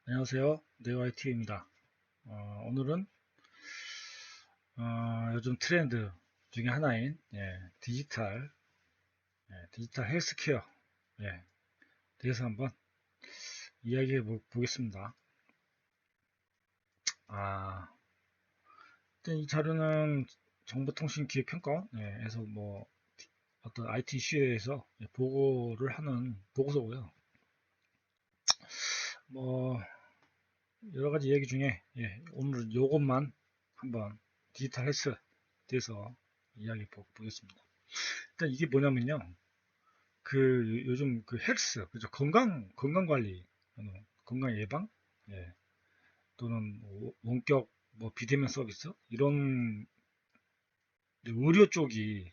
안녕하세요. 네오IT입니다. 오늘은 요즘 트렌드 중에 하나인 디지털 헬스케어 대해서 한번 이야기해 보겠습니다. 아, 일단 이 자료는 정보통신기획평가원에서 어떤 IT 이슈에 대해서 보고를 하는 보고서고요. 뭐 여러 가지 이야기 중에 오늘은 요것만 한번 디지털 헬스에 대해서 이야기 보겠습니다. 일단 이게 뭐냐면요. 요즘 그 헬스, 그죠? 건강 관리, 건강 예방, 예, 또는 원격 비대면 서비스 이런 의료 쪽이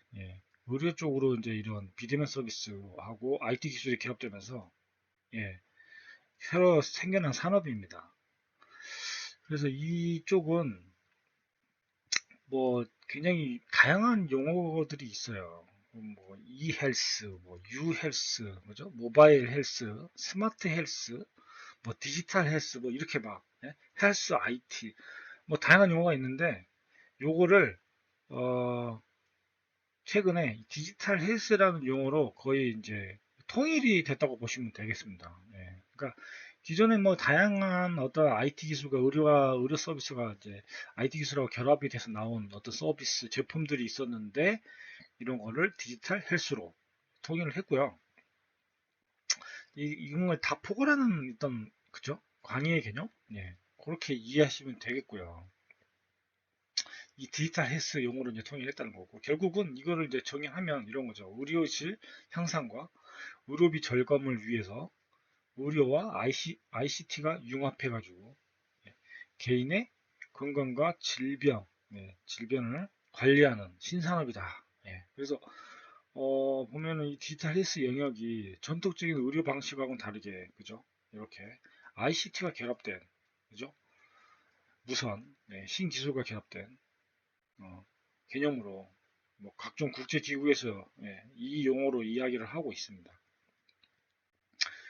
의료 쪽으로 이제 이런 비대면 서비스하고 IT 기술이 결합되면서 새로 생겨난 산업입니다. 그래서 이쪽은 굉장히 다양한 용어들이 있어요. 이헬스, 유헬스, 뭐죠? 모바일 헬스, 스마트 헬스, 디지털 헬스, 이렇게 헬스 IT, 다양한 용어가 있는데, 요거를, 어, 최근에 디지털 헬스라는 용어로 거의 이제 통일이 됐다고 보시면 되겠습니다. 그러니까 기존에 다양한 어떤 IT 기술과 의료 서비스가 이제 IT 기술하고 결합이 돼서 나온 어떤 서비스 제품들이 있었는데 이런 거를 디지털 헬스로 통일을 했고요. 이런 걸 다 포괄하는 어떤 그죠? 광의의 개념? 그렇게 이해하시면 되겠고요. 이 디지털 헬스 용어로 이제 통일했다는 거고 결국은 이거를 이제 정의하면 이런 거죠. 의료실 향상과 의료비 절감을 위해서 의료와 ICT가 융합해가지고 개인의 건강과 질병을 관리하는 신산업이다. 그래서 보면은 이 디지털 헬스 영역이 전통적인 의료 방식하고는 다르게 그죠? 이렇게 ICT가 결합된 그죠? 무선 신기술과 결합된 어, 개념으로 각종 국제기구에서 이 용어로 이야기를 하고 있습니다.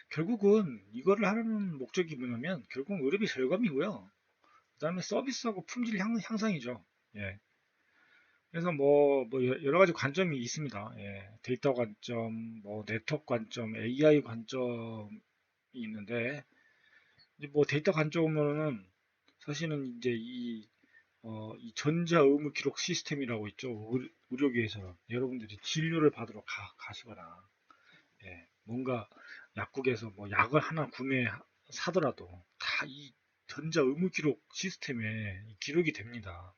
결국은 이거를 하는 목적이 뭐냐면 결국 의료비 절감이고요. 그 다음에 서비스하고 품질 향상이죠. 예. 그래서 여러 가지 관점이 있습니다. 데이터 관점, 네트워크 관점, AI 관점이 있는데 이제 데이터 관점으로는 사실은 이제 이 전자 의무 기록 시스템이라고 있죠. 의료계에서 여러분들이 진료를 받으러 가시거나 뭔가 약국에서 약을 하나 사더라도 다 이 전자 의무 기록 시스템에 기록이 됩니다.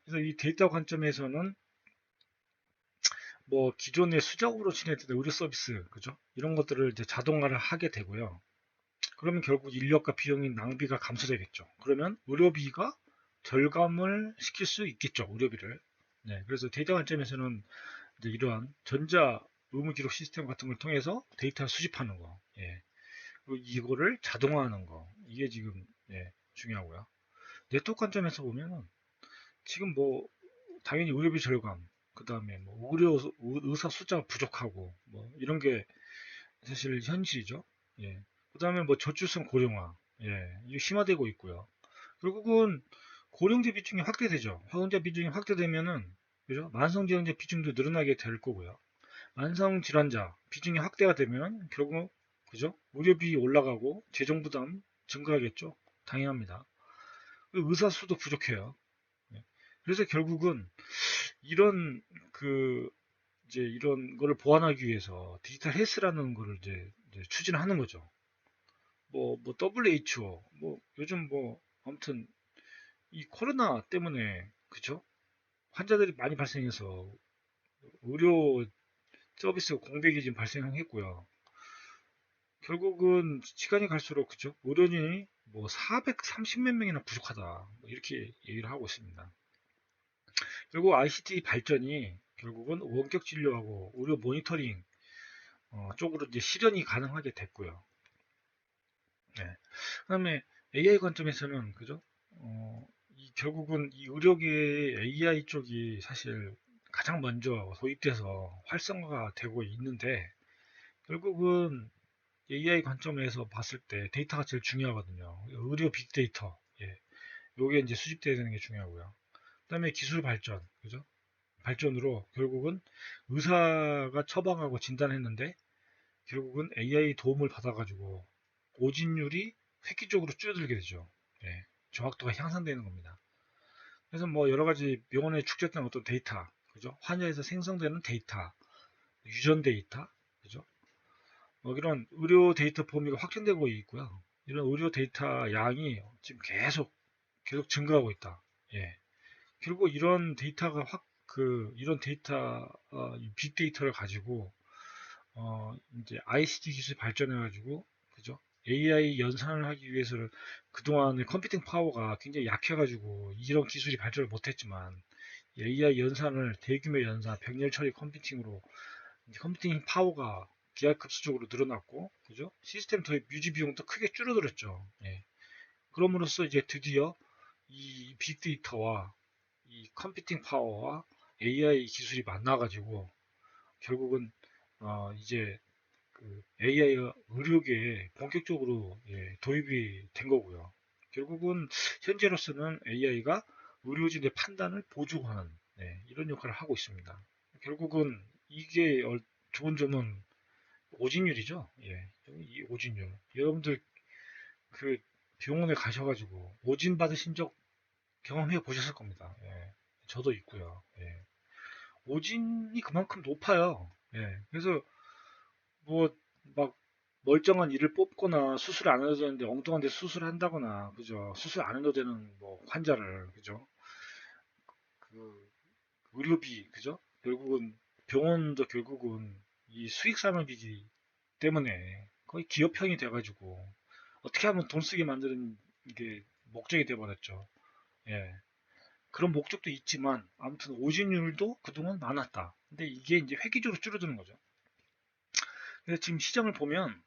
그래서 이 데이터 관점에서는 기존의 수작업으로 진행했던 의료 서비스, 그죠? 이런 것들을 이제 자동화를 하게 되고요. 그러면 결국 인력과 비용인 낭비가 감소되겠죠. 그러면 의료비가 절감을 시킬 수 있겠죠. 의료비를. 그래서 데이터 관점에서는 이제 이러한 전자 의무 기록 시스템 같은 걸 통해서 데이터를 수집하는 거. 그리고 이거를 자동화하는 거. 이게 지금 중요하고요. 네트워크 관점에서 보면은 지금 당연히 의료비 절감, 그 다음에 의사 숫자가 부족하고 이런 게 사실 현실이죠. 그 다음에 저출산 고령화, 이게 심화되고 있고요. 결국은 고령자 비중이 확대되죠. 고령자 비중이 확대되면은 그죠? 만성질환자 비중도 늘어나게 될 거고요. 만성질환자 비중이 확대가 되면 결국 그죠? 의료비 올라가고 재정 부담 증가하겠죠. 당연합니다. 의사 수도 부족해요. 그래서 결국은 이런 그 이제 이런 거를 보완하기 위해서 디지털 헬스라는 거를 이제 추진하는 거죠. WHO 요즘 아무튼 이 코로나 때문에 그죠? 환자들이 많이 발생해서 의료 서비스 공백이 지금 발생했고요. 결국은 시간이 갈수록 그죠? 의료진이 430몇 명이나 부족하다. 이렇게 얘기를 하고 있습니다. 결국 ICT 발전이 결국은 원격 진료하고 의료 모니터링 쪽으로 이제 실현이 가능하게 됐고요. 네. 그다음에 AI 관점에서는 그죠? 결국은 이 의료계의 AI 쪽이 사실 가장 먼저 도입돼서 활성화가 되고 있는데 결국은 AI 관점에서 봤을 때 데이터가 제일 중요하거든요. 의료 빅데이터. 예. 요게 이제 수집돼야 되는 게 중요하고요. 그다음에 기술 발전. 그죠? 발전으로 결국은 의사가 처방하고 진단했는데 결국은 AI 도움을 받아가지고 오진율이 획기적으로 줄어들게 되죠. 예. 정확도가 향상되는 겁니다. 그래서 뭐 여러 가지 병원에 축적된 어떤 데이터, 그죠? 환자에서 생성되는 데이터, 유전 데이터, 그죠? 뭐 이런 의료 데이터 범위가 확장되고 있고요. 이런 의료 데이터 양이 지금 계속 증가하고 있다. 예. 결국 이런 데이터가 이런 데이터, 빅데이터를 가지고, 이제 ICT 기술이 발전해가지고, 그죠? AI 연산을 하기 위해서는 그동안의 컴퓨팅 파워가 굉장히 약해가지고, 이런 기술이 발전을 못했지만, AI 연산을 대규모 연산, 병렬 처리 컴퓨팅으로 컴퓨팅 파워가 기하급수적으로 늘어났고, 그죠? 시스템 도입 유지 비용도 크게 줄어들었죠. 예. 그럼으로써 이제 드디어 이 빅데이터와 이 컴퓨팅 파워와 AI 기술이 만나가지고 결국은 이제 그 AI가 의료계에 본격적으로 도입이 된 거고요. 결국은 현재로서는 AI가 의료진의 판단을 보조하는 이런 역할을 하고 있습니다. 결국은 이게 좋은 점은 오진율이죠. 예, 이 오진율. 여러분들 그 병원에 가셔가지고 오진 받으신 적 경험해 보셨을 겁니다. 예, 저도 있고요. 예. 오진이 그만큼 높아요. 예, 그래서 뭐 막 멀쩡한 이를 뽑거나 수술 안 해도 되는데 엉뚱한 데 수술한다거나 그죠? 수술 안 해도 되는 뭐 환자를 그죠? 그 의료비 그죠? 결국은 병원도 결국은 이 수익 산업이기 때문에 거의 기업형이 돼가지고 어떻게 하면 돈 쓰게 만드는 게 목적이 돼버렸죠. 예. 그런 목적도 있지만 아무튼 오진율도 그동안 많았다. 근데 이게 이제 획기적으로 줄어드는 거죠. 그래서 지금 시장을 보면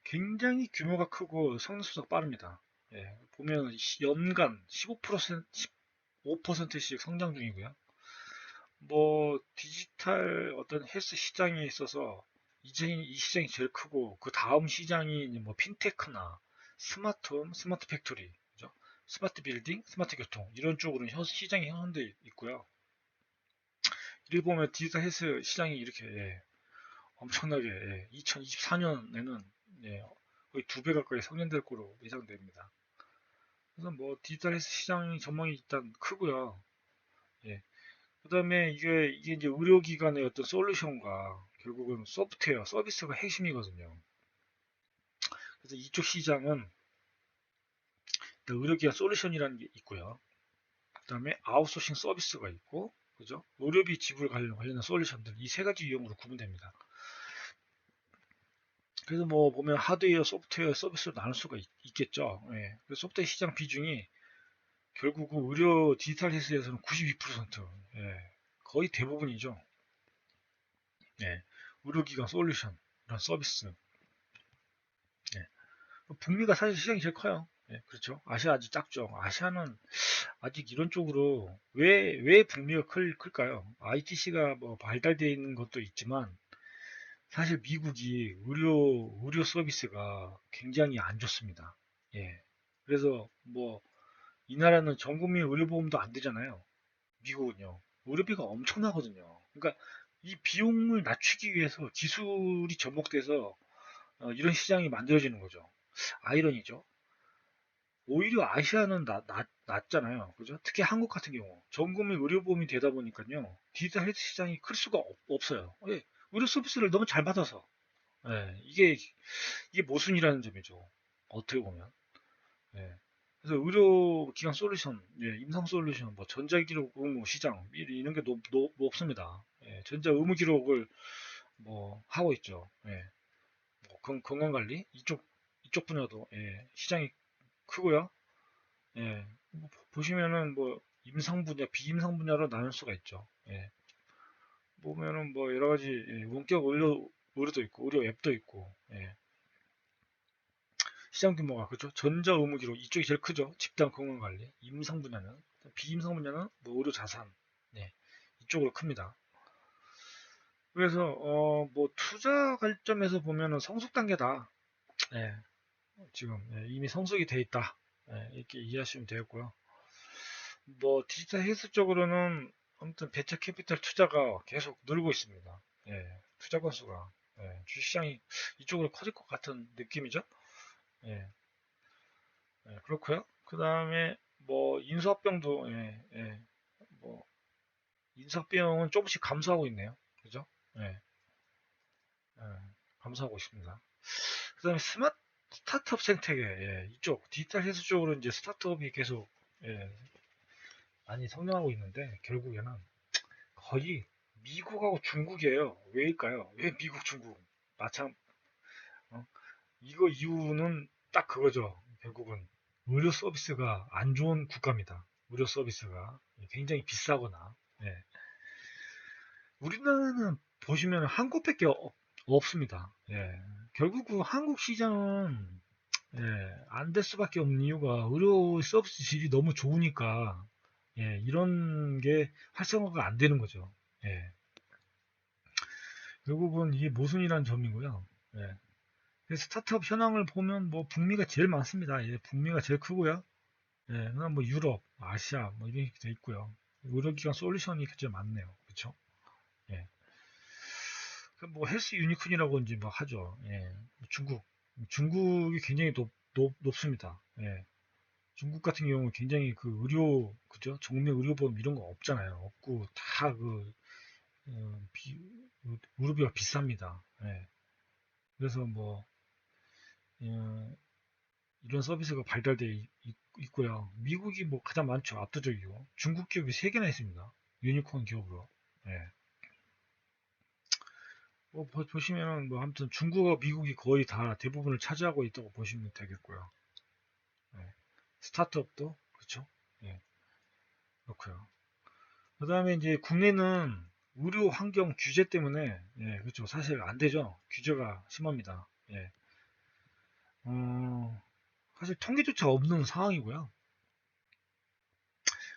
굉장히 규모가 크고 성장수가 빠릅니다. 예, 보면 연간 15%, 15%씩 성장 중이고요. 뭐 디지털 어떤 헬스 시장에 있어서 이제 이 시장이 제일 크고 그 다음 시장이 뭐 핀테크나 스마트홈, 스마트 팩토리, 그죠? 스마트 빌딩, 스마트 교통 이런 쪽으로 시장이 형성돼 있고요. 이를 보면 디지털 헬스 시장이 이렇게 엄청나게 2024년에는 거의 2배 가까이 성장될 거로 예상됩니다. 그래서 뭐 디지털 헬스 시장이 전망이 일단 크고요. 예. 그다음에 이게 이제 의료기관의 어떤 솔루션과 결국은 소프트웨어, 서비스가 핵심이거든요. 그래서 이쪽 시장은 의료기관 솔루션이라는 게 있고요. 그다음에 아웃소싱 서비스가 있고, 그죠? 의료비 지불 관련한 솔루션들 이 세 가지 유형으로 구분됩니다. 그래서 뭐 보면 하드웨어, 소프트웨어 서비스로 나눌 수가 겠죠 예. 그래서 소프트웨어 시장 비중이 결국은 의료 디지털 헬스에서는 92%, 예. 거의 대부분이죠. 예. 의료기관 솔루션, 이런 서비스. 예. 북미가 사실 시장이 제일 커요. 예, 그렇죠. 아시아 아직 작죠. 아시아는 아직 이런 쪽으로 왜 북미가 클까요? ITC가 뭐 발달되어 있는 것도 있지만 사실 미국이 의료 서비스가 굉장히 안 좋습니다. 예. 그래서 뭐 이 나라는 전국민 의료보험도 안 되잖아요. 미국은요. 의료비가 엄청나거든요. 그러니까 이 비용을 낮추기 위해서 기술이 접목돼서 이런 시장이 만들어지는 거죠. 아이러니죠. 오히려 아시아는 낮잖아요. 그죠? 특히 한국 같은 경우 전국민 의료보험이 되다 보니까요. 디지털 헬스 시장이 클 수가 없어요. 예. 의료 서비스를 너무 잘 받아서. 예. 이게 모순이라는 점이죠. 어떻게 보면. 예. 그래서 의료기관 솔루션, 임상 솔루션, 뭐 전자기록 의무 시장 이런 게 높습니다. 예. 전자 의무 기록을 뭐 하고 있죠. 예. 뭐 건강관리 이쪽 분야도 시장이 크고요. 예. 뭐 보시면은 뭐 임상 분야, 비임상 분야로 나눌 수가 있죠. 예. 보면은 뭐 여러 가지 원격 의료도 있고 의료 앱도 있고 시장 규모가 그죠? 전자 의무 기록 이쪽이 제일 크죠. 집단 건강 관리. 임상 분야는 비임상 분야는 뭐 의료 자산. 네. 이쪽으로 큽니다. 그래서 뭐 투자 관점에서 보면은 성숙 단계다. 예, 지금 이미 성숙이 돼 있다. 이렇게 이해하시면 되겠고요. 뭐 디지털 헬스 쪽으로는 아무튼 베처 캐피탈 투자가 계속 늘고 있습니다. 투자 건수가 주식시장이 이쪽으로 커질 것 같은 느낌이죠. 예, 그렇고요. 그 다음에 뭐 인수합병도 뭐 인수합병은 조금씩 감소하고 있네요. 그죠? 예, 예, 감소하고 있습니다. 그 다음에 스타트업 생태계 이쪽 디지털 헬스 쪽으로 이제 스타트업이 계속 예, 많이 성장하고 있는데 결국에는 거의 미국하고 중국이에요. 왜일까요? 왜 미국, 중국? 마찬 어? 이거 이유는 딱 그거죠. 결국은 의료 서비스가 안 좋은 국가입니다. 의료 서비스가 굉장히 비싸거나 우리나라는 보시면 한국밖에 없습니다. 결국 한국 시장은 안 될 수밖에 없는 이유가 의료 서비스 질이 너무 좋으니까 이런 게 활성화가 안 되는 거죠. 예, 결국은 이게 모순이라는 점이고요. 예, 그래서 스타트업 현황을 보면 뭐 북미가 제일 많습니다. 북미가 제일 크고요. 그다음 뭐 유럽, 아시아 뭐 이렇게 돼 있고요. 의료기관 솔루션이 제일 많네요. 그렇죠? 예. 뭐 헬스 유니콘이라고 이제 막 하죠. 중국이 굉장히 높습니다. 중국 같은 경우 굉장히 그 의료 그죠? 정밀 의료보험 이런 거 없잖아요. 없고 다 그 의료비가 비쌉니다. 그래서 뭐 어, 이런 서비스가 발달돼 있고요. 미국이 뭐 가장 많죠. 압도적이고 중국 기업이 3개나 있습니다. 유니콘 기업으로. 예. 뭐 보시면은 뭐 아무튼 중국과 미국이 거의 다 대부분을 차지하고 있다고 보시면 되겠고요. 예. 스타트업도 그렇죠. 예. 그렇고요. 그다음에 이제 국내는 의료 환경 규제 때문에 그렇죠. 사실 안 되죠. 규제가 심합니다. 어, 사실 통계조차 없는 상황이고요.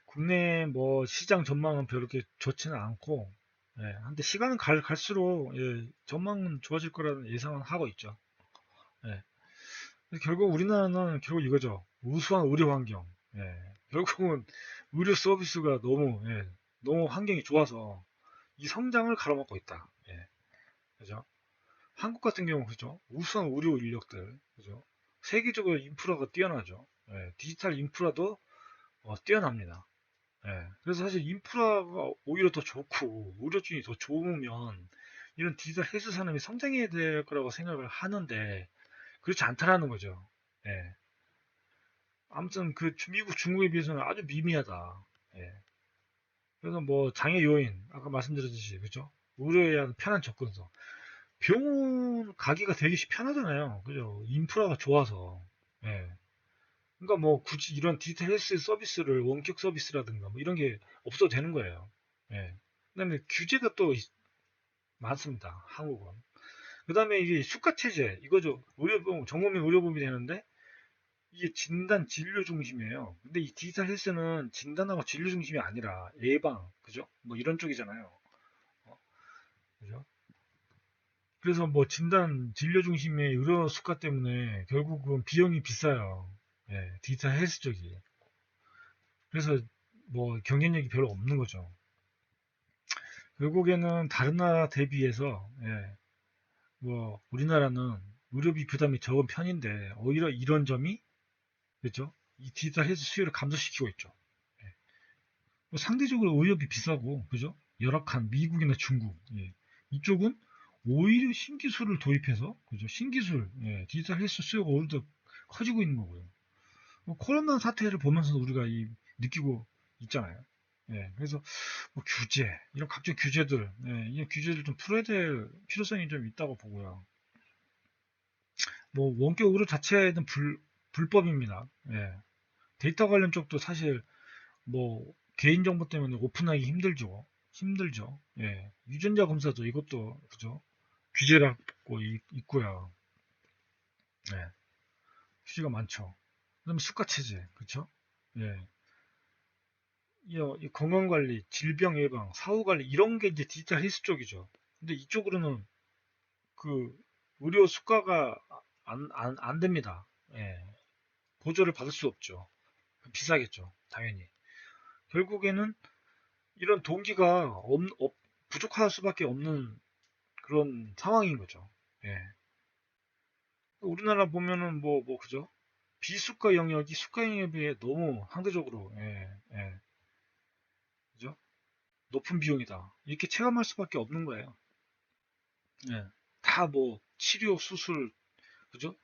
국내 뭐 시장 전망은 별로 그렇게 좋지는 않고, 근데 시간은 갈수록 전망은 좋아질 거라는 예상은 하고 있죠. 예. 그래서 결국 우리나라는 결국 이거죠. 우수한 의료 환경. 결국은 의료 서비스가 너무 환경이 좋아서 이 성장을 가로막고 있다. 그죠? 한국 같은 경우 그죠? 우수한 의료 인력들, 그죠? 세계적으로 인프라가 뛰어나죠. 디지털 인프라도 뛰어납니다. 그래서 사실 인프라가 오히려 더 좋고 의료진이 더 좋으면 이런 디지털 헬스 산업이 성장해야 될 거라고 생각을 하는데 그렇지 않다라는 거죠. 예. 아무튼 그 미국, 중국에 비해서는 아주 미미하다. 예. 그래서 뭐 장애 요인 아까 말씀드렸듯이 그죠? 의료에 대한 편한 접근성. 병원 가기가 되게 편하잖아요. 그죠? 인프라가 좋아서. 예. 그러니까 뭐 굳이 이런 디지털 헬스 서비스를 원격 서비스라든가 뭐 이런 게 없어도 되는 거예요. 예. 그다음에 규제가 또 많습니다. 한국은. 그다음에 이게 수가 체제 이거죠. 의료보험 전국민 의료보험이 되는데 이게 진단 진료 중심이에요. 근데 이 디지털 헬스는 진단하고 진료 중심이 아니라 예방 그죠? 뭐 이런 쪽이잖아요. 어? 그죠? 그래서 뭐 진단 진료 중심의 의료 수가 때문에 결국은 비용이 비싸요. 디지털 헬스 쪽이. 그래서 뭐 경쟁력이 별로 없는 거죠. 결국에는 다른 나라 대비해서 뭐 우리나라는 의료비 부담이 적은 편인데 오히려 이런 점이 그렇죠? 이 디지털 헬스 수요를 감소시키고 있죠. 예. 뭐 상대적으로 의료비 비싸고 그죠? 열악한 미국이나 중국 이쪽은 오히려 신기술을 도입해서 그죠? 신기술 디지털 헬스 수요가 오히려 더 커지고 있는 거고요. 뭐 코로나 사태를 보면서 우리가 느끼고 있잖아요. 그래서 뭐 규제 이런 각종 규제들 이 규제를 좀 풀어야 될 필요성이 좀 있다고 보고요. 뭐 원격 의료 자체는 불법입니다. 데이터 관련 쪽도 사실 뭐 개인정보 때문에 오픈하기 힘들죠. 유전자 검사도 이것도 그죠? 규제라고 있고요. 예, 규제가 많죠. 그다음에 수가 체제, 그렇죠? 예, 이 건강관리, 질병 예방, 사후관리 이런 게 이제 디지털 헬스 쪽이죠. 근데 이쪽으로는 그 의료 수가가 안 됩니다. 예. 보조를 받을 수 없죠. 비싸겠죠. 당연히. 결국에는 이런 동기가 부족할 수밖에 없는 그런 상황인 거죠. 예. 우리나라 보면은 그죠? 비수가 영역이 수가 영역에 비해 너무 상대적으로, 그죠? 높은 비용이다. 이렇게 체감할 수밖에 없는 거예요. 예. 다 치료, 수술, 그죠?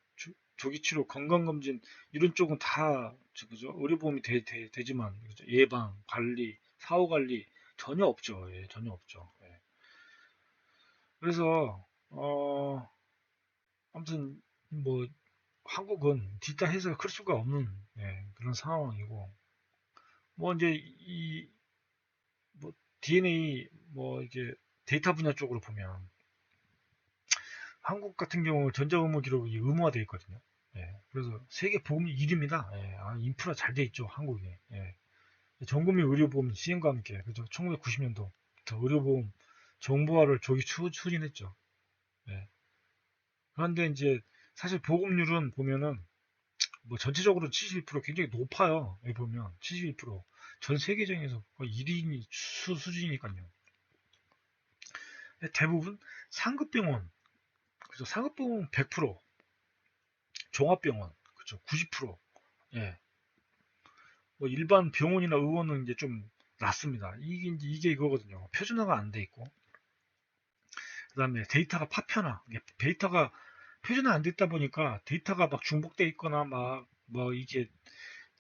조기치료, 건강검진, 이런 쪽은 다, 그죠? 의료보험이 되지만, 그죠? 예방, 관리, 사후관리, 전혀 없죠. 예, 전혀 없죠. 예. 그래서, 아무튼, 한국은 뒤따 해서 클 수가 없는, 그런 상황이고, 이제, 뭐, DNA, 이게, 데이터 분야 쪽으로 보면, 한국 같은 경우 전자의무 기록이 의무화되어 있거든요. 예, 그래서 세계 보험 1위입니다. 예, 인프라 잘 돼 있죠, 한국이. 예. 전국민 의료보험 시행과 함께, 그죠? 1990년도부터 의료보험 정보화를 조기 추진했죠. 예. 그런데 이제 사실 보급률은 보면은 전체적으로 71% 굉장히 높아요. 여기 보면 71%. 전 세계적에서 거의 1위 수준이니까요. 대부분 상급병원, 그죠? 상급병원 100%, 종합병원, 그죠? 90%. 예. 일반 병원이나 의원은 이제 좀 낮습니다. 이게 이거거든요. 표준화가 안 돼 있고, 그 다음에 데이터가 파편화. 데이터가 표준화 안 됐다 보니까 데이터가 막 중복돼 있거나 이게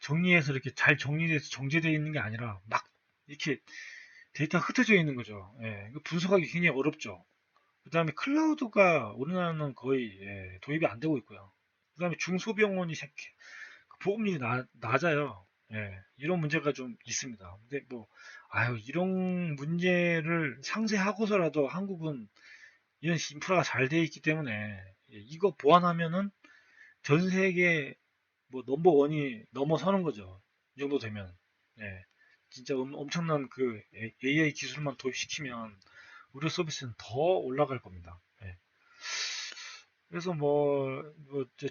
정리해서 이렇게 잘 정리돼서 정제되어 있는 게 아니라 막 이렇게 데이터가 흩어져 있는 거죠. 예, 분석하기 굉장히 어렵죠. 그 다음에 클라우드가 우리나라는 거의 도입이 안 되고 있고요. 그 다음에 중소병원이 보급률이 낮아요. 예, 이런 문제가 좀 있습니다. 근데 이런 문제를 상쇄하고서라도 한국은 이런 인프라가 잘 돼 있기 때문에 이거 보완하면은 전 세계 넘버 원이 넘어서는 거죠. 이 정도 되면. 예, 진짜 엄청난 그 AI 기술만 도입시키면 의료 서비스는 더 올라갈 겁니다. 예. 그래서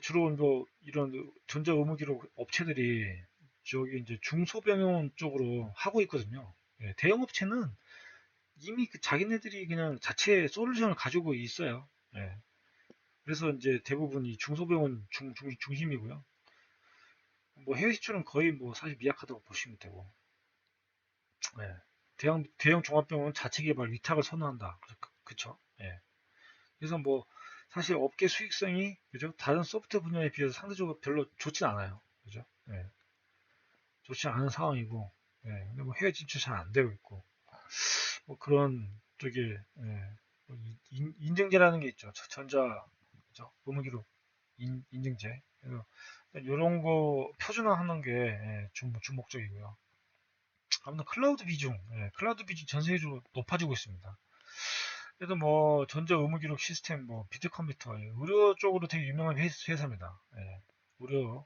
주로 이런 전자 의무기록 업체들이 저기 이제 중소병원 쪽으로 하고 있거든요. 예, 대형 업체는 이미 자기네들이 그냥 자체 솔루션을 가지고 있어요. 예, 그래서 이제 대부분 이 중소병원 중심이고요. 해외 수출은 거의 사실 미약하다고 보시면 되고. 예. 대형 종합병원은 자체 개발 위탁을 선호한다. 그쵸? 예. 그래서 사실 업계 수익성이, 그죠? 다른 소프트 분야에 비해서 상대적으로 별로 좋진 않아요. 그죠? 예. 좋지 않은 상황이고, 예. 근데 해외 진출 잘 안 되고 있고, 그런 쪽에, 예. 인증제라는 게 있죠. 전자, 그죠? 의무기록 인증제. 그래서 이런 거 표준화하는 게 주목적이고요. 아무튼 클라우드 비중, 클라우드 비중 전 세계적으로 높아지고 있습니다. 그래도 전자 의무 기록 시스템, 비트 컴퓨터, 의료 쪽으로 되게 유명한 회사입니다. 예, 의료,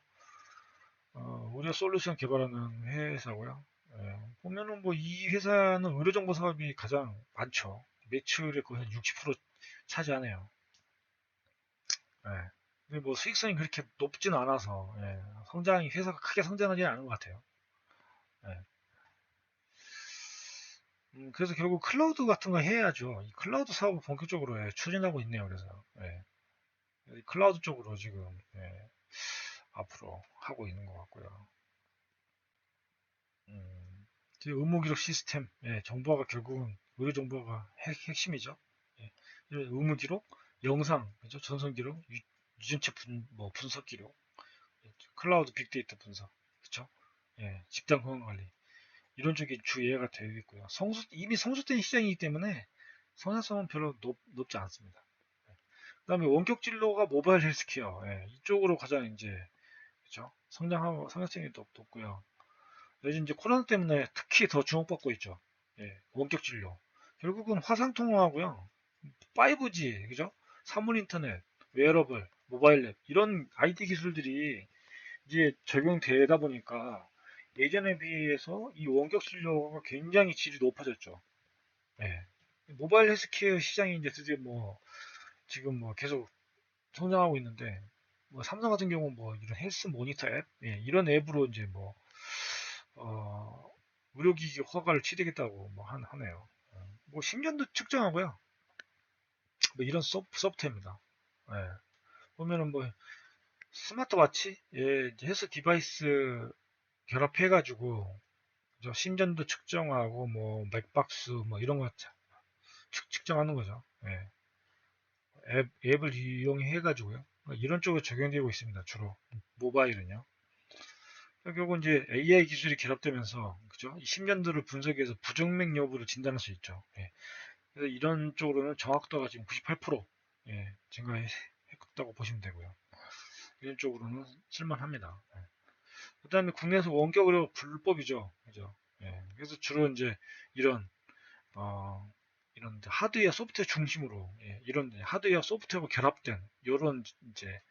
의료 솔루션 개발하는 회사고요. 예, 보면은 이 회사는 의료 정보 사업이 가장 많죠. 매출의 거의 한 60% 차지하네요. 예. 근데 수익성이 그렇게 높지는 않아서, 회사가 크게 성장하지는 않은 것 같아요. 예. 그래서 결국 클라우드 같은 거 해야죠. 이 클라우드 사업을 본격적으로 추진하고 있네요. 그래서 이 클라우드 쪽으로 지금 앞으로 하고 있는 것 같고요. 의무 기록 시스템, 정보화가 결국은 의료 정보가 핵심이죠. 예, 의무 기록, 영상, 그죠? 전송 기록, 유전체 분석 기록, 클라우드 빅데이터 분석, 그죠? 예, 집단 건강 관리 이런 쪽이 주 예가 되어 있고요. 이미 성숙된 시장이기 때문에 성장성은 별로 높지 않습니다. 그다음에 원격 진로가 모바일 헬스케어, 이쪽으로 가장 이제 그죠? 성장성이 높고요. 요즘 이제 코로나 때문에 특히 더 주목받고 있죠. 원격 진료. 결국은 화상 통화하고요. 5G, 그죠? 사물 인터넷, 웨어러블, 모바일 앱 이런 IT 기술들이 이제 적용되다 보니까 예전에 비해서 이 원격 진료가 굉장히 질이 높아졌죠. 예. 모바일 헬스케어 시장이 이제 드디어 지금 계속 성장하고 있는데 뭐 삼성 같은 경우 뭐 이런 헬스 모니터 앱, 예, 이런 앱으로 이제 뭐 어, 의료기기 허가를 취득했다고 뭐 하네요. 뭐 심전도 측정하고요. 뭐 이런 소프트웨어입니다. 예. 보면은 뭐 스마트워치, 예, 이제 헬스 디바이스 결합해가지고 심전도 측정하고 뭐 맥박수 뭐 이런 거 측정하는 거죠. 예. 앱을 이용해가지고요. 이런 쪽으로 적용되고 있습니다. 주로 모바일은요. 결국은 이제 AI 기술이 결합되면서 그죠? 이 심전도를 분석해서 부정맥 여부를 진단할 수 있죠. 예. 그래서 이런 쪽으로는 정확도가 지금 98% 예, 증가했다고 보시면 되고요. 이런 쪽으로는 쓸만합니다. 예. 그다음에 국내에서 원격으로 불법이죠. 그죠? 예. 그래서 주로 이제 이런 어, 이런 하드웨어 소프트웨어 중심으로 예, 이런 하드웨어 소프트웨어가 결합된 이런 이제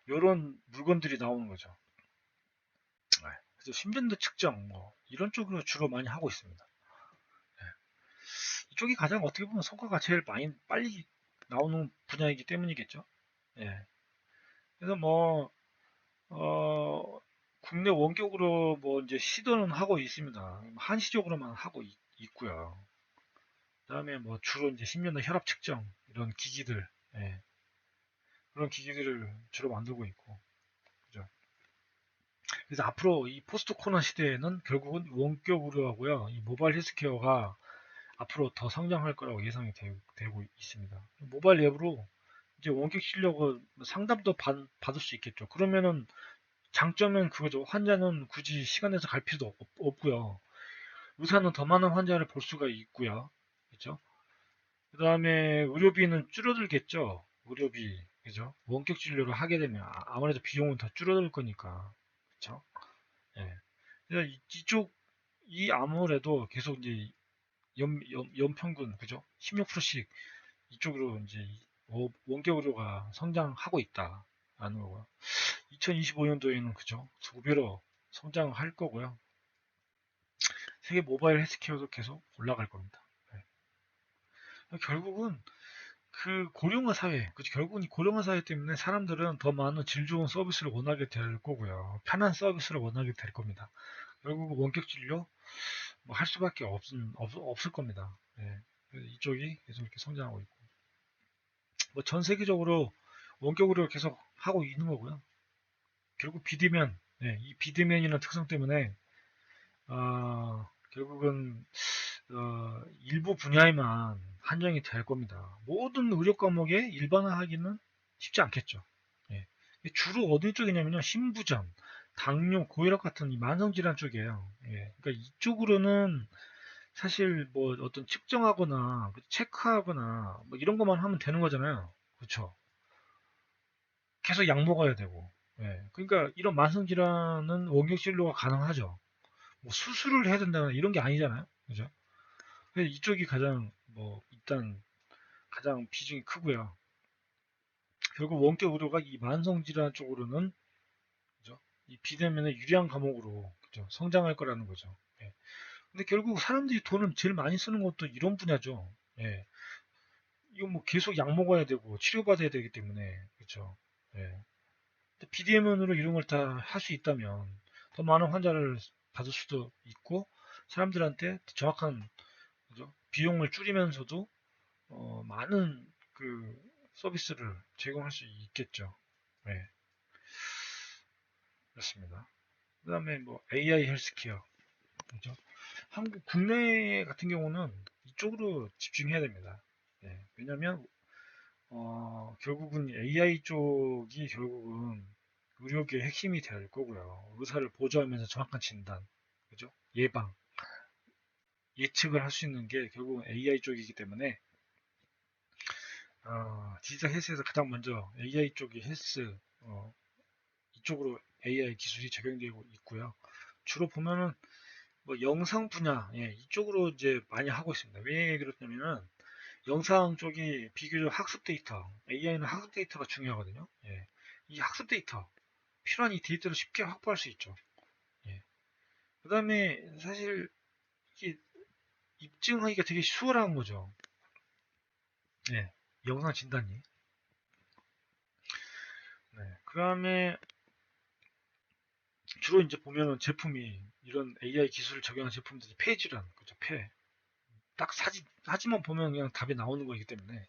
이런 물건들이 나오는 거죠. 네. 그래서 심전도 측정 뭐 이런 쪽으로 주로 많이 하고 있습니다. 네. 이쪽이 가장 어떻게 보면 성과가 제일 많이 빨리 나오는 분야이기 때문이겠죠. 예. 그래서 뭐 국내 원격으로 뭐 이제 시도는 하고 있습니다. 한시적으로만 하고 있고요. 그다음에 뭐 주로 이제 심전도 혈압 측정 이런 기기들 예. 그런 기기들을 주로 만들고 있고 그죠. 그래서 앞으로 이 포스트 코로나 시대에는 결국은 원격 의료하고요, 이 모바일 헬스케어가 앞으로 더 성장할 거라고 예상이 되고 있습니다. 모바일 앱으로 이제 원격 진료가 상담도 받을 수 있겠죠. 그러면은 장점은 그거죠. 환자는 굳이 시간 내서 갈 필요도 없고요. 의사는 더 많은 환자를 볼 수가 있고요. 그죠? 그 다음에 의료비는 줄어들겠죠. 의료비. 그죠? 원격 진료를 하게 되면 아무래도 비용은 더 줄어들 거니까. 그죠? 예. 그래서 이쪽이 아무래도 계속 이제 연평균, 그죠? 16%씩 이쪽으로 이제 원격 의료가 성장하고 있다라는 거고요. 2025년도에는 그죠? 2배로 성장할 거고요. 세계 모바일 헬스케어도 계속 올라갈 겁니다. 네. 결국은 그 고령화 사회, 그죠? 결국은 이 고령화 사회 때문에 사람들은 더 많은 질 좋은 서비스를 원하게 될 거고요. 편한 서비스를 원하게 될 겁니다. 결국 원격 진료 뭐 할 수밖에 없을 겁니다. 예. 이쪽이 계속 이렇게 성장하고 있고, 뭐 전 세계적으로 원격으로 계속 하고 있는 거고요. 결국 비대면, 예, 이 비대면이라는 특성 때문에 결국은 일부 분야에만 한정이 될 겁니다. 모든 의료 과목에 일반화하기는 쉽지 않겠죠. 예. 주로 어디 쪽이냐면요, 심부전, 당뇨, 고혈압 같은 이 만성질환 쪽이에요. 예. 그러니까 이쪽으로는 사실 뭐 어떤 측정하거나 체크하거나 뭐 이런 것만 하면 되는 거잖아요. 그렇죠? 계속 약 먹어야 되고. 예. 그러니까 이런 만성 질환은 원격 진료가 가능하죠. 뭐 수술을 해야 된다거나 이런 게 아니잖아요. 그죠? 그래서 이쪽이 가장 뭐 일단 가장 비중이 크고요. 결국 원격 의료가 이 만성 질환 쪽으로는 그죠? 이 비대면의 유리한 과목으로 그죠? 성장할 거라는 거죠. 예. 근데 결국 사람들이 돈을 제일 많이 쓰는 것도 이런 분야죠. 예. 이거 뭐 계속 약 먹어야 되고 치료받아야 되기 때문에 그렇죠. 예. 비대면으로 이런 걸 다 할 수 있다면 더 많은 환자를 받을 수도 있고 사람들한테 정확한 그죠? 비용을 줄이면서도 많은 그 서비스를 제공할 수 있겠죠. 네, 그렇습니다. 그다음에 뭐 AI 헬스케어 그죠? 한국 국내 같은 경우는 이쪽으로 집중해야 됩니다. 예, 왜냐하면 결국은 AI 쪽이 결국은 의료계의 핵심이 될 거고요. 의사를 보조하면서 정확한 진단, 그죠? 예방, 예측을 할 수 있는 게 결국은 AI 쪽이기 때문에 디지털 헬스에서 가장 먼저 AI 쪽이 헬스 이쪽으로 AI 기술이 적용되고 있고요. 주로 보면은 뭐 영상 분야 이쪽으로 이제 많이 하고 있습니다. 왜 그렇냐면은 영상 쪽이 비교적 학습 데이터, AI는 학습 데이터가 중요하거든요. 예. 이 학습 데이터, 필요한 이 데이터를 쉽게 확보할 수 있죠. 예. 그 다음에 사실 이게 입증하기가 되게 수월한 거죠. 예. 영상 진단이. 그 다음에 주로 이제 보면은 제품이 이런 AI 기술을 적용한 제품들이 폐지란 그죠? 딱 사진만 보면 그냥 답이 나오는 거기 때문에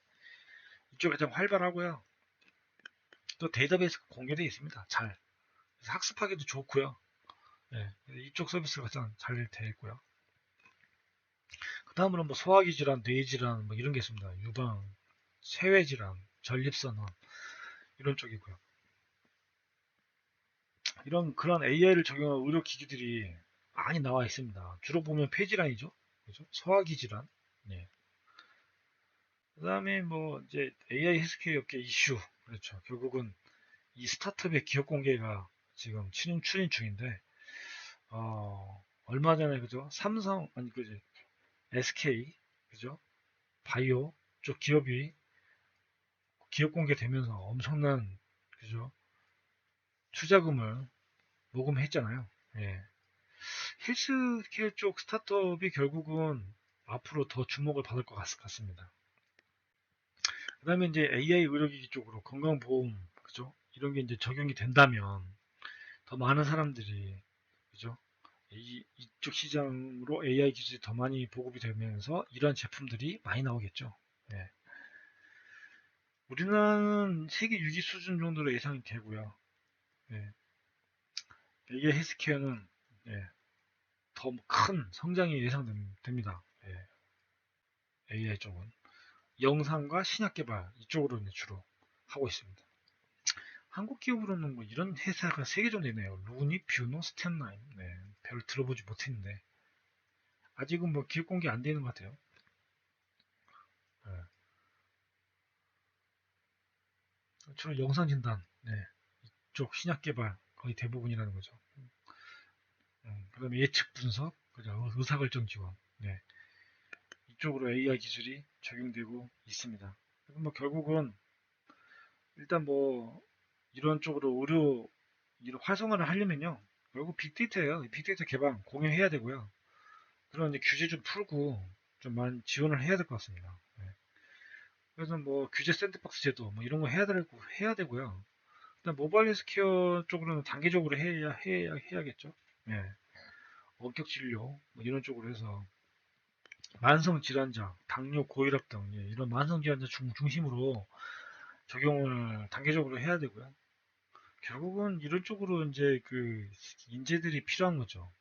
이쪽이 가장 활발하고요. 또 데이터베이스가 공개되어 있습니다. 잘. 그래서 학습하기도 좋고요. 이쪽 서비스가 가장 잘 되어 있고요. 그 다음으로 뭐 소화기 질환, 뇌 질환 뭐 이런 게 있습니다. 유방, 체외 질환, 전립선암 이런 쪽이고요. 이런 그런 AI를 적용한 의료 기기들이 많이 나와 있습니다. 주로 보면 폐질환이죠. 그죠? 소화기 질환. 네. 그다음에 뭐 이제 AI 헬스케어 업계 이슈. 그렇죠. 결국은 이 스타트업의 기업 공개가 지금 추진 중인데 얼마 전에 그죠? 삼성 아니 그지? SK 그죠? 바이오 쪽 기업이 기업 공개되면서 엄청난 그죠? 투자금을 모금했잖아요. 예. 헬스케어 쪽 스타트업이 결국은 앞으로 더 주목을 받을 것 같습니다. 그 다음에 이제 AI 의료기기 쪽으로 건강보험, 그죠? 이런 게 이제 적용이 된다면 더 많은 사람들이, 그죠? 이쪽 시장으로 AI 기술이 더 많이 보급이 되면서 이러한 제품들이 많이 나오겠죠. 예. 우리나라는 세계 6위 수준 정도로 예상이 되고요. 예. AI 헬스케어는 예, 더 큰 성장이 예상됩니다. 예. AI 쪽은. 영상과 신약 개발 이쪽으로 이제 주로 하고 있습니다. 한국 기업으로는 뭐 이런 회사가 3개 정도 있네요. 루니, 뷰노, 스탠라인. 네, 별 들어보지 못했는데 아직은 뭐 기업 공개 안 되는 것 같아요. 네. 주로 영상 진단, 네, 이쪽 신약 개발 거의 대부분이라는 거죠. 그다음에 예측 분석, 그죠? 의사결정 지원, 네, 이쪽으로 AI 기술이 적용되고 있습니다. 뭐 결국은 일단 뭐 이런 쪽으로 의료 이런 활성화를 하려면요. 결국 빅데이터예요. 빅데이터 개발 공유해야 되고요. 그런 이제 규제 좀 풀고 좀 많이 지원을 해야 될 것 같습니다. 네. 그래서 뭐 규제 샌드박스 제도 뭐 이런 거 해야 되고요. 일단 모바일 헬스케어 쪽으로는 단계적으로 해야겠죠. 네. 원격 진료 뭐 이런 쪽으로 해서 만성 질환자, 당뇨, 고혈압 등 이런 만성 질환자 중심으로 적용을 단계적으로 해야 되고요. 결국은 이런 쪽으로 이제 그 인재들이 필요한 거죠.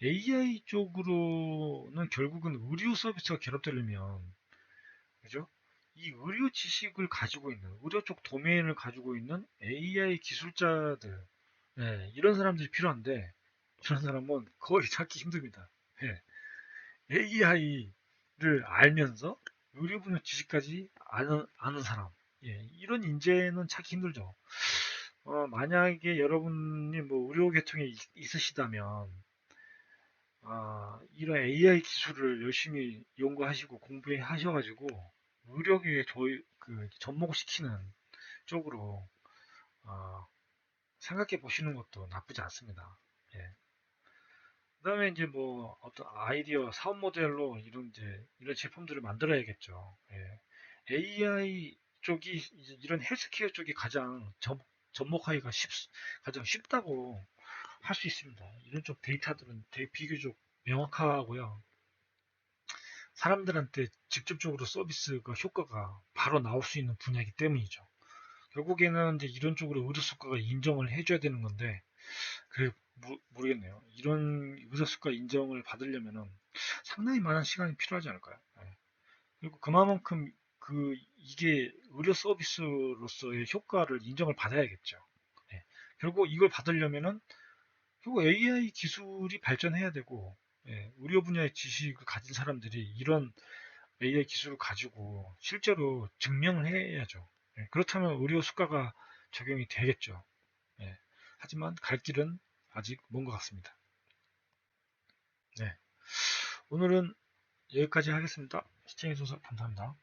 AI 쪽으로는 결국은 의료 서비스가 결합되려면, 그죠? 이 의료 지식을 가지고 있는, 의료 쪽 도메인을 가지고 있는 AI 기술자들, 이런 사람들이 필요한데, 이런 사람은 거의 찾기 힘듭니다. AI를 알면서 의료 분야 지식까지 아는 사람, 이런 인재는 찾기 힘들죠. 만약에 여러분이 뭐 의료 계통에 있으시다면, 이런 AI 기술을 열심히 연구하시고 공부하셔가지고 의료계에 접목시키는 쪽으로 아, 생각해 보시는 것도 나쁘지 않습니다. 예. 그다음에 이제 뭐 어떤 아이디어 사업 모델로 이런 제품들을 만들어야겠죠. 예. AI 쪽이 이런 헬스케어 쪽이 접목하기가 가장 쉽다고 할 수 있습니다. 이런 쪽 데이터들은 되게 비교적 명확하고요. 사람들한테 직접적으로 서비스가 효과가 바로 나올 수 있는 분야이기 때문이죠. 결국에는 이제 이런 쪽으로 의료수가가 인정을 해줘야 되는 건데, 그래, 모르겠네요. 이런 의료수가 인정을 받으려면은 상당히 많은 시간이 필요하지 않을까요? 네. 그리고 그만큼 이게 의료 서비스로서의 효과를 인정을 받아야겠죠. 네. 결국 이걸 받으려면은 결국 AI 기술이 발전해야 되고, 의료 분야의 지식을 가진 사람들이 이런 AI 기술을 가지고 실제로 증명을 해야죠. 그렇다면 의료 수가가 적용이 되겠죠. 예. 하지만 갈 길은 아직 먼 것 같습니다. 네. 오늘은 여기까지 하겠습니다. 시청해주셔서 감사합니다.